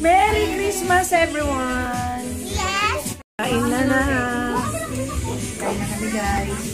Merry Christmas, everyone! Yes! Kain na na! Kain na kami, guys.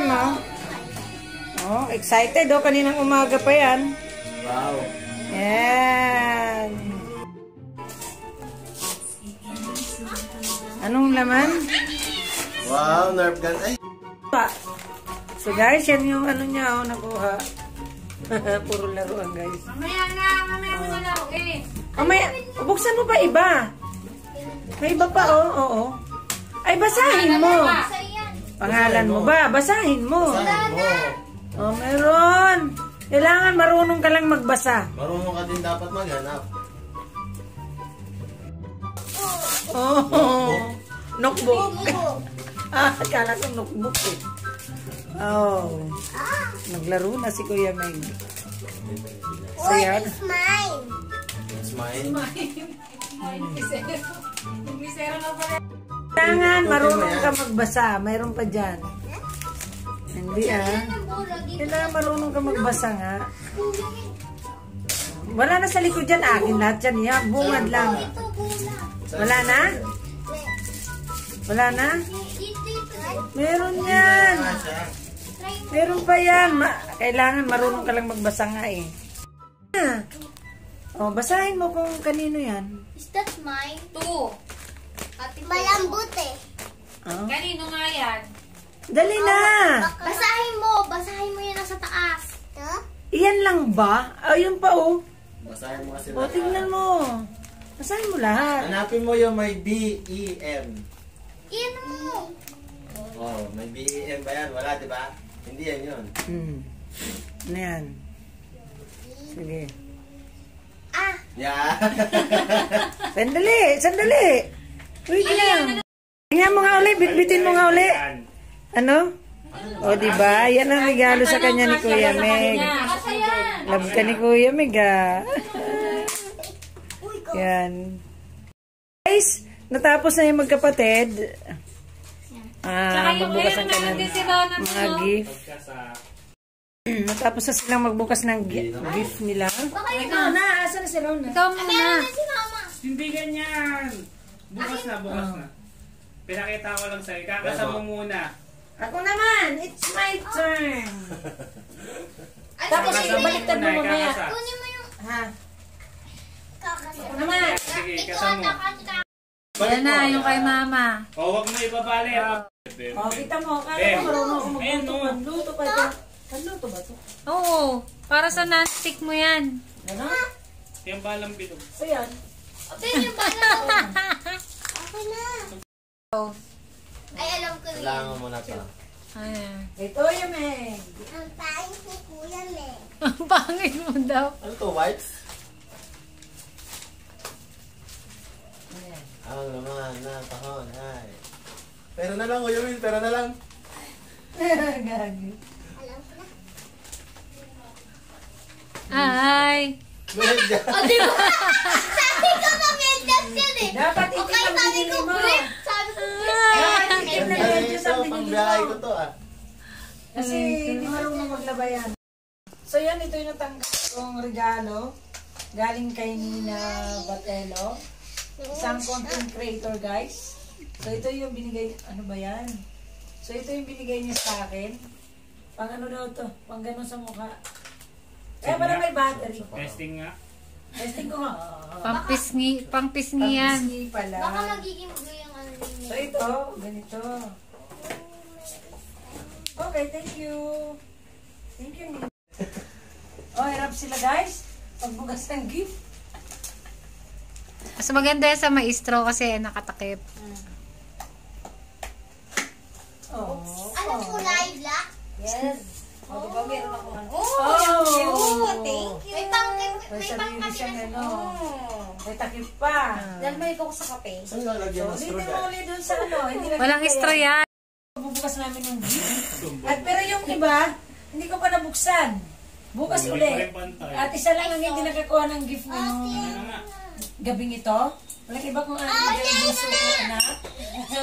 Mo. Oh, excited oh, kaninang umaga pa yan. Wow. Yan. Anong laman? Wow, Nerf gun. Ay. So guys, yan yung ano niya oh, nakuha. Puro laruan guys. Mamaya mo na laro eh. Mamaya, buksan mo pa iba. May iba pa oh, oo. Ay, basahin mo. Pangalan mo ba? Basahin mo. Oh, meron. Kailangan marunong ka lang magbasa. Marunong ka din dapat maghanap. Oh, notebook. Akala ko notebook eh. Oh. Naglaro na si Kuya Meg. So, yan. It's mine. It's mine. Kailangan marunong ka magbasa. Mayroon pa dyan. Hindi Kailangan marunong ka magbasa nga. Wala na sa likod dyan. Akin lahat dyan. Ya, bungad lang. Wala na? Wala na? Meron yan. Meron pa yan. Kailangan marunong ka lang magbasa nga eh. Oh, basahin mo kung kanino yan. Is that mine? Malambot eh. Oh. Kanino nga yan? Dali na! Basahin mo yan nasa taas. Iyan lang ba? Ayun pa oh. Basahin mo kasi O, tingnan mo. Basahin mo lahat. Hanapin mo yung may B-E-M. Iyan mo. Oh, may B-E-M ba yan? Wala, di ba? Hindi yan yun. Ano yan? Sige. Yeah. Sandali. Wait lang. Tingnan mo nga uli. Bitbitin mo nga uli. Ano? O, diba? Yan ang regalo sa kanya ni Kuya Meg. Love ka ni Kuya Meg, ah. Yan. Guys, natapos na yung magkapatid. Magbukas ang kanya mga gift. Natapos na silang magbukas ng gift nila. Ikaw na. Asa na si Rona? Ikaw muna. Hindi ganyan. Bukas na. Pinakita ko lang sa'yo. Kakasama mo muna. Ako naman. It's my turn. Tapos baliktad mo mamaya. Kunin mo yung... Ha? Ako naman. Sige, kasama mo. Yan na, yung kay mama. O, huwag mo ibabali. O, kita mo. Kala ko marunong ako magluto. Magluto pa ito. Magluto ba ito? Oo, para sa non-stick mo yan. Ano? Yung balang bilog. So yan. Open yung bala ko. Okay na. Ay, alam ko rin. Kailangan mo na ito. Ayan. Ito yung Meg. Ang pangit ni Kuya Meg. Ang pangit mo daw. Ano to, wipes? Ayan. Ang laman na tahon, ay. Pero na lang, Uyumin, pero na lang. Gagi. Alam ko na. Ay. Medya. O, diba? Sabi ko na medyas yan eh. Dapat ito Okay, ang sabi binili ko mo. grip. Sabi ko grip. Dapat ito na medyo sa Ito, binili pangbiyahe ko mo. to ah. Kasi hindi marunong maglaba yan. So yan, ito yung natanggap kong regalo. Galing kay Nina Batelo. Isang content creator, guys. So ito yung binigay, ano ba yan? So ito yung binigay niya sa akin. Pang ano daw to? Pang ganun sa mukha. Kaya pala may battery. Testing nga. Testing ko nga. Pangpisngi yan. Pangpisngi pala. Baka magiging blue yung ano So ito, ganito. Okay, thank you. Thank you, Nina. Oh, hirap sila guys. Pagbugas ng gift. Mas maganda yan sa maestro kasi nakatakip. Oh. Ano kulay? Black? Yes. Oh, diba meron ako ano? Oh, Thank you. May pang May kasi sarili siyang na. ano. May takip pa. Dahil may ko sa kape. Saan lalagyan ng straw Ulitin mo guys? ulit dun sa ano. Hindi na Walang istro yan. Bubukas namin ng gift. At pero yung iba, hindi ko pa nabuksan. Bukas ulit. At isa lang ang hindi nakakuha ng gift ngayong gabing ito. Walang iba kung ano yung gusto ko, anak. So,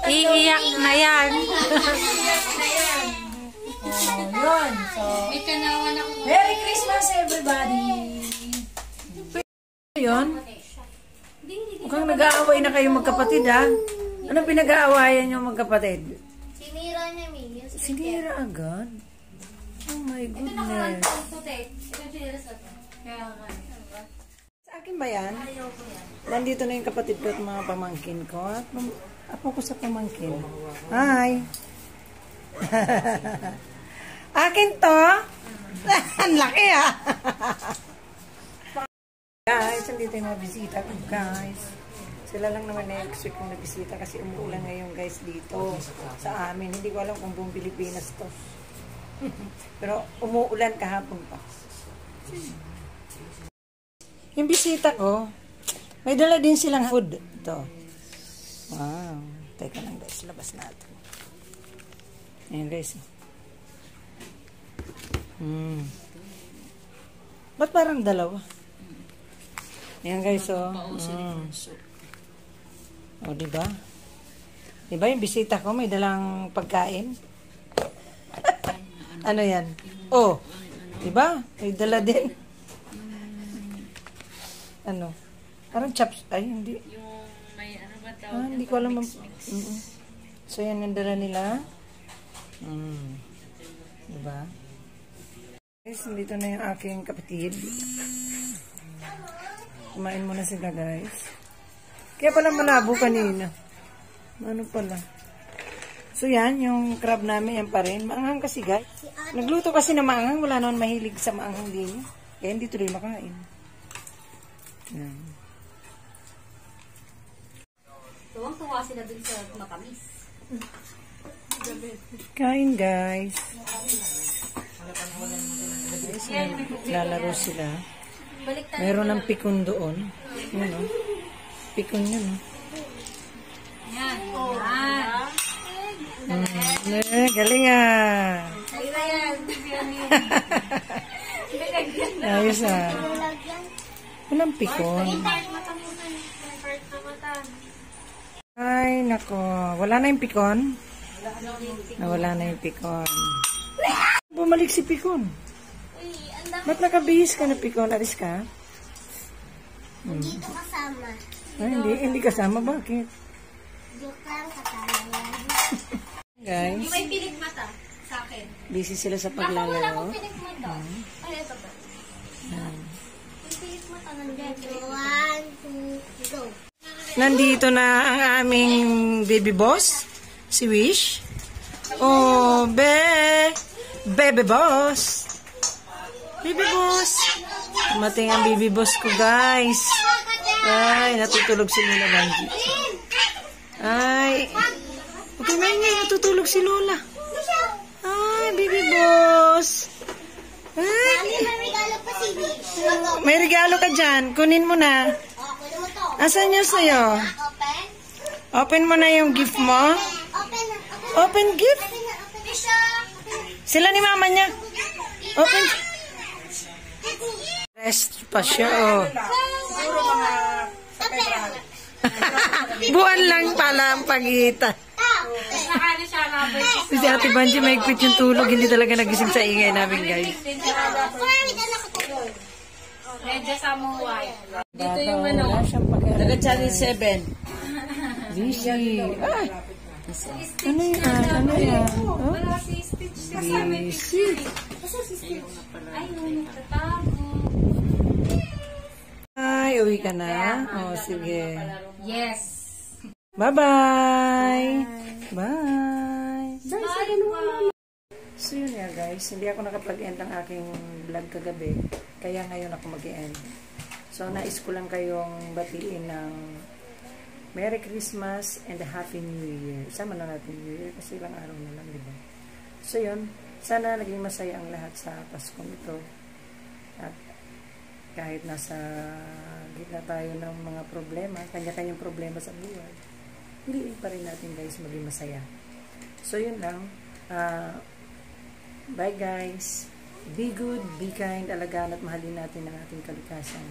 Iiyak na yan. iiyak na yan. Oh, yun. So, May kanawan ako. Merry Christmas, everybody! Yun? Mukhang nag-aaway na kayo magkapatid, ha? Anong pinag-aawayan nyo magkapatid? Sinira niya, Minion. Sinira agad? Oh my goodness. Sa akin ba yan? Nandito na yung kapatid ko at mga pamangkin ko. At ako ko sa pamangkin. Hi! Akin to? Ang laki ah! Guys, nandito yung mga bisita ko guys. Sila lang naman na-expect kong nabisita kasi umuulan ngayon guys dito sa amin. Hindi ko alam kung buong Pilipinas to. Pero umuulan kahapon pa. Yung bisita ko, may dala din silang food. Ito. Wow. Teka lang guys, labas natin. Ayan guys. Ba't parang dalawa? Ayan guys, oh. O, diba? Diba yung bisita ko, may dalang pagkain? Ano yan? Oh, diba? May dala din. Ano? Parang chops. Ay, hindi. Yung may ano ba tawag? Hindi ko alam. So, yan yung dala nila. Diba? Guys, dito na yung aking kapatid. Kumain muna sila, guys. Kaya pala malabo kanina. Ano pala? So, yan, yung crab namin, yan pa rin. Maanghang kasi, guys. Nagluto kasi na maanghang. Wala naman mahilig sa maanghang din. Kaya hindi tuloy makain. Yan. Tuwang-tuwa sila dun sa matamis. Kain, guys. Lalaro sila. Meron ng pikon doon. Yun, oh. Pikon yun, oh. Yan. Galing ah. Ayos ah. Walang pikon. Ay, nako. Wala na yung pikon? Wala na yung pikon. Bumalik si pikon. Ba't nakabihis ka na pikon? Alis ka? Hindi ko kasama. Ay, hindi kasama. Bakit? Joke lang, kasama yan. Guys, May pilig mata sa akin. busy sila sa Wala paglalaro. akong pilig mata. Ay, ito ba? Yung pilig mata nandiyan. 1, 2, go. Nandito na ang aming baby boss, si Wish. Oh, baby boss. Baby boss. Dumating ang baby boss ko, guys. Ay, natutulog si Lola Banji. Ay, okay, may natutulog si Lola. Ay, baby boss. Ay, May regalo pa si Wish. may regalo ka dyan. Kunin mo na. Kunin mo to. Asan yung sa'yo? Open. Open mo na yung gift mo. Open. Open gift? Bisha. Sila ni mama niya. Open. Rest pa siya, oh. Buwan lang pala ang pagitan. Nakano siya labay. Si Ate Banji mahigpit yung tulog. Hindi talaga nagising sa ingay namin, guys. Marami ka nakatulog. Medyo samuway. Dito yung ano. Taga-channel 7. Rishi. Ah! Ano yan? Ano yan? Oh? Rishi. Ay, nagtatago. Ay, uwi ka na? Oh, sige. Yes. Bye-bye! Bye! Bye. So yun nga guys, hindi ako nakapag-end ng aking vlog kagabi, kaya ngayon ako mag-end. So nais ko lang kayong batiin ng Merry Christmas and a Happy New Year. Isama na natin New Year kasi ilang araw na lang, di ba? So yun, sana naging masaya ang lahat sa Pasko nito. At kahit nasa gitna tayo ng mga problema, kanya-kanyang problema sa buhay, hindi pa rin natin guys maging masaya. So yun lang. Bye guys. Be good, be kind, alagaan at mahalin natin ang ating kalikasan.